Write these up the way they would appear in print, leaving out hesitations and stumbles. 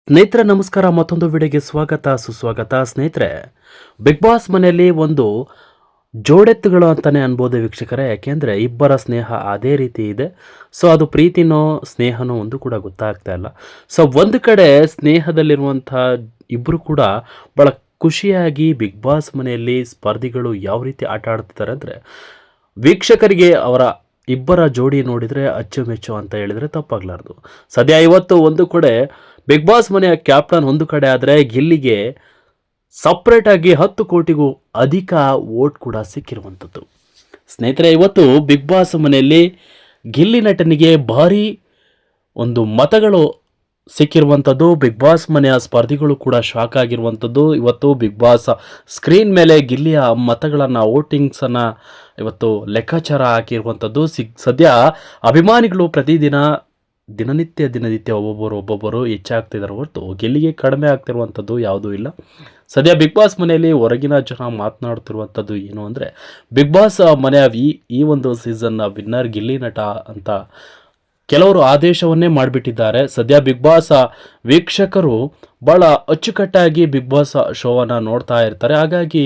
ಸ್ನೇಹಿತರೆ ನಮಸ್ಕಾರ. ಮತ್ತೊಂದು ವಿಡಿಯೋಗೆ ಸ್ವಾಗತ ಸುಸ್ವಾಗತ. ಸ್ನೇಹಿತರೆ, ಬಿಗ್ ಬಾಸ್ ಮನೆಯಲ್ಲಿ ಒಂದು ಜೋಡೆತ್ತುಗಳು ಅಂತಾನೆ ಅನ್ಬೋದು ವೀಕ್ಷಕರೇ. ಯಾಕೆಂದರೆ ಇಬ್ಬರ ಸ್ನೇಹ ಅದೇ ರೀತಿ ಇದೆ. ಸೊ ಅದು ಪ್ರೀತಿನೋ ಸ್ನೇಹನೋ ಒಂದು ಕೂಡ ಗೊತ್ತಾಗ್ತಾ ಇಲ್ಲ. ಸೊ ಒಂದು ಕಡೆ ಸ್ನೇಹದಲ್ಲಿರುವಂಥ ಇಬ್ಬರು ಕೂಡ ಭಾಳ ಖುಷಿಯಾಗಿ ಬಿಗ್ ಬಾಸ್ ಮನೆಯಲ್ಲಿ ಸ್ಪರ್ಧಿಗಳು ಯಾವ ರೀತಿ ಆಟ ಆಡ್ತಿದ್ದಾರೆ ಅಂದರೆ, ವೀಕ್ಷಕರಿಗೆ ಅವರ ಇಬ್ಬರ ಜೋಡಿ ನೋಡಿದರೆ ಅಚ್ಚುಮೆಚ್ಚು ಅಂತ ಹೇಳಿದರೆ ತಪ್ಪಾಗಲಾರ್ದು. ಸದ್ಯ ಇವತ್ತು ಒಂದು ಕಡೆ ಬಿಗ್ ಬಾಸ್ ಮನೆಯ ಕ್ಯಾಪ್ಟನ್ ಒಂದು ಕಡೆ ಆದರೆ, ಗಿಲ್ಲಿಗೆ ಸಪ್ರೇಟಾಗಿ 10 ಕೋಟಿಗೂ ಅಧಿಕ ವೋಟ್ ಕೂಡ ಸಿಕ್ಕಿರುವಂಥದ್ದು. ಸ್ನೇಹಿತರೆ, ಇವತ್ತು ಬಿಗ್ ಬಾಸ್ ಮನೆಯಲ್ಲಿ ಗಿಲ್ಲಿ ನಟನಿಗೆ ಭಾರಿ ಒಂದು ಮತಗಳು ಸಿಕ್ಕಿರುವಂಥದ್ದು. ಬಿಗ್ ಬಾಸ್ ಮನೆಯ ಸ್ಪರ್ಧಿಗಳು ಕೂಡ ಶಾಕ್ ಆಗಿರುವಂಥದ್ದು. ಇವತ್ತು ಬಿಗ್ ಬಾಸ್ ಸ್ಕ್ರೀನ್ ಮೇಲೆ ಗಿಲ್ಲಿಯ ಮತಗಳನ್ನು ವೋಟಿಂಗ್ಸನ್ನು ಇವತ್ತು ಲೆಕ್ಕಾಚಾರ ಹಾಕಿರುವಂಥದ್ದು. ಸದ್ಯ ಅಭಿಮಾನಿಗಳು ದಿನನಿತ್ಯ ಒಬ್ಬೊಬ್ಬರು ಹೆಚ್ಚಾಗ್ತಿದ್ದಾರೆ ಹೊರತು ಗೆಲ್ಲಿಗೆ ಕಡಿಮೆ ಆಗ್ತಿರುವಂಥದ್ದು ಯಾವುದೂ ಇಲ್ಲ. ಸದ್ಯ ಬಿಗ್ ಬಾಸ್ ಮನೆಯಲ್ಲಿ ಹೊರಗಿನ ಜನ ಮಾತನಾಡ್ತಿರುವಂಥದ್ದು ಏನು ಅಂದರೆ, ಬಿಗ್ ಬಾಸ್ ಮನೆಯ ಈ ಒಂದು ಸೀಸನ್ನ ವಿನ್ನರ್ ಗಿಲ್ಲಿ ನಟ ಅಂತ ಕೆಲವರು ಆದೇಶವನ್ನೇ ಮಾಡಿಬಿಟ್ಟಿದ್ದಾರೆ. ಸದ್ಯ ಬಿಗ್ ಬಾಸ್ ವೀಕ್ಷಕರು ಭಾಳ ಅಚ್ಚುಕಟ್ಟಾಗಿ ಬಿಗ್ ಬಾಸ್ ಶೋವನ್ನು ನೋಡ್ತಾ ಇರ್ತಾರೆ. ಹಾಗಾಗಿ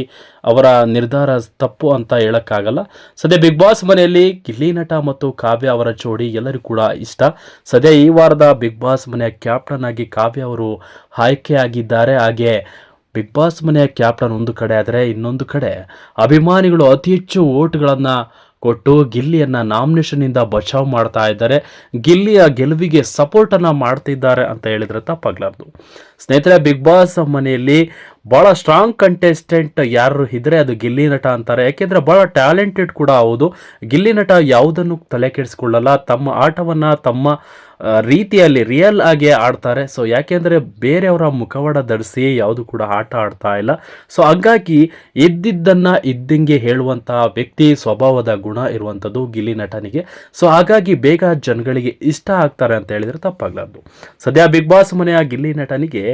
ಅವರ ನಿರ್ಧಾರ ತಪ್ಪು ಅಂತ ಹೇಳೋಕ್ಕಾಗಲ್ಲ. ಸದ್ಯ ಬಿಗ್ ಬಾಸ್ ಮನೆಯಲ್ಲಿ ಗಿಲ್ಲಿ ನಟ ಮತ್ತು ಕಾವ್ಯ ಅವರ ಜೋಡಿ ಎಲ್ಲರಿಗೂ ಕೂಡ ಇಷ್ಟ. ಸದ್ಯ ಈ ವಾರದ ಬಿಗ್ ಬಾಸ್ ಮನೆಯ ಕ್ಯಾಪ್ಟನ್ ಆಗಿ ಕಾವ್ಯ ಅವರು ಆಯ್ಕೆಯಾಗಿದ್ದಾರೆ. ಹಾಗೆ ಬಿಗ್ ಬಾಸ್ ಮನೆಯ ಕ್ಯಾಪ್ಟನ್ ಒಂದು ಕಡೆ ಆದರೆ, ಇನ್ನೊಂದು ಕಡೆ ಅಭಿಮಾನಿಗಳು ಅತಿ ಹೆಚ್ಚು ವೋಟ್ಗಳನ್ನು ಕೊಟ್ಟು ಗಿಲ್ಲಿಯನ್ನು ನಾಮಿನೇಷನ್ನಿಂದ ಬಚಾವ್ ಮಾಡ್ತಾ ಇದ್ದಾರೆ. ಗಿಲ್ಲಿಯ ಗೆಲುವಿಗೆ ಸಪೋರ್ಟನ್ನು ಮಾಡ್ತಿದ್ದಾರೆ ಅಂತ ಹೇಳಿದರೆ ತಪ್ಪಾಗಲಾರ್ದು. ಸ್ನೇಹಿತರೆ, ಬಿಗ್ ಬಾಸ್ ಮನೆಯಲ್ಲಿ ಭಾಳ ಸ್ಟ್ರಾಂಗ್ ಕಂಟೆಸ್ಟೆಂಟ್ ಯಾರು ಇದ್ದರೆ ಅದು ಗಿಲ್ಲಿ ನಟ ಅಂತಾರೆ. ಯಾಕೆಂದರೆ ಭಾಳ ಟ್ಯಾಲೆಂಟೆಡ್ ಕೂಡ ಹೌದು. ಗಿಲ್ಲಿ ನಟ ಯಾವುದನ್ನು ತಲೆ ಕೆಡಿಸ್ಕೊಳ್ಳಲ್ಲ. ತಮ್ಮ ಆಟವನ್ನು ತಮ್ಮ ರೀತಿಯಲ್ಲಿ ರಿಯಲ್ ಆಗಿ ಆಡ್ತಾರೆ. ಸೊ ಯಾಕೆಂದರೆ ಬೇರೆಯವರ ಮುಖವಾಡ ಧರಿಸಿ ಯಾವುದು ಕೂಡ ಆಟ ಆಡ್ತಾ ಇಲ್ಲ. ಸೊ ಹಾಗಾಗಿ ಇದ್ದಿದ್ದನ್ನು ಇದ್ದಂಗೆ ಹೇಳುವಂಥ ವ್ಯಕ್ತಿ ಸ್ವಭಾವದ ಗುಣ ಇರುವಂಥದ್ದು ಗಿಲ್ಲಿ ನಟನಿಗೆ. ಸೊ ಹಾಗಾಗಿ ಬೇಗ ಜನಗಳಿಗೆ ಇಷ್ಟ ಆಗ್ತಾರೆ ಅಂತ ಹೇಳಿದರೆ ತಪ್ಪಾಗಲಾರ್ದು. ಸದ್ಯ ಬಿಗ್ ಬಾಸ್ ಮನೆಯ ಗಿಲ್ಲಿ ನಟನಿಗೆ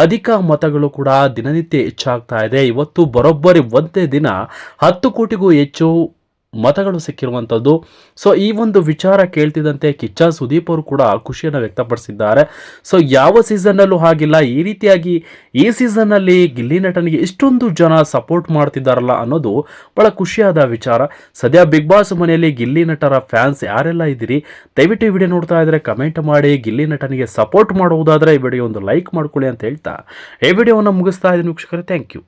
ಅಧಿಕ ಮತಗಳು ಕೂಡ ದಿನನಿತ್ಯ ಹೆಚ್ಚಾಗ್ತಾ ಇದೆ. ಇವತ್ತು ಬರೋಬ್ಬರಿ ಒಂದೇ ದಿನ 10 ಕೋಟಿಗೂ ಹೆಚ್ಚು ಮತಗಳು ಸಿಕ್ಕಿರುವಂಥದ್ದು. ಸೊ ಈ ಒಂದು ವಿಚಾರ ಕೇಳ್ತಿದ್ದಂತೆ ಕಿಚ್ಚ ಸುದೀಪ್ ಅವರು ಕೂಡ ಖುಷಿಯನ್ನು ವ್ಯಕ್ತಪಡಿಸಿದ್ದಾರೆ. ಸೊ ಯಾವ ಸೀಸನ್ನಲ್ಲೂ ಆಗಿಲ್ಲ, ಈ ರೀತಿಯಾಗಿ ಈ ಸೀಸನ್ನಲ್ಲಿ ಗಿಲ್ಲಿ ನಟನಿಗೆ ಇಷ್ಟೊಂದು ಜನ ಸಪೋರ್ಟ್ ಮಾಡ್ತಿದ್ದಾರಲ್ಲ ಅನ್ನೋದು ಭಾಳ ಖುಷಿಯಾದ ವಿಚಾರ. ಸದ್ಯ ಬಿಗ್ ಬಾಸ್ ಮನೆಯಲ್ಲಿ ಗಿಲ್ಲಿ ನಟರ ಫ್ಯಾನ್ಸ್ ಯಾರೆಲ್ಲ ಇದ್ದೀರಿ, ದಯವಿಟ್ಟು ಈ ವಿಡಿಯೋ ನೋಡ್ತಾ ಇದ್ದರೆ ಕಮೆಂಟ್ ಮಾಡಿ. ಗಿಲ್ಲಿ ನಟನಿಗೆ ಸಪೋರ್ಟ್ ಮಾಡುವುದಾದರೆ ಈ ವಿಡಿಯೋ ಒಂದು ಲೈಕ್ ಮಾಡ್ಕೊಳ್ಳಿ ಅಂತ ಹೇಳ್ತಾ ಈ ವಿಡಿಯೋವನ್ನು ಮುಗಿಸ್ತಾ ಇದ್ದೀನಿ ವೀಕ್ಷಕರೇ. Thank you.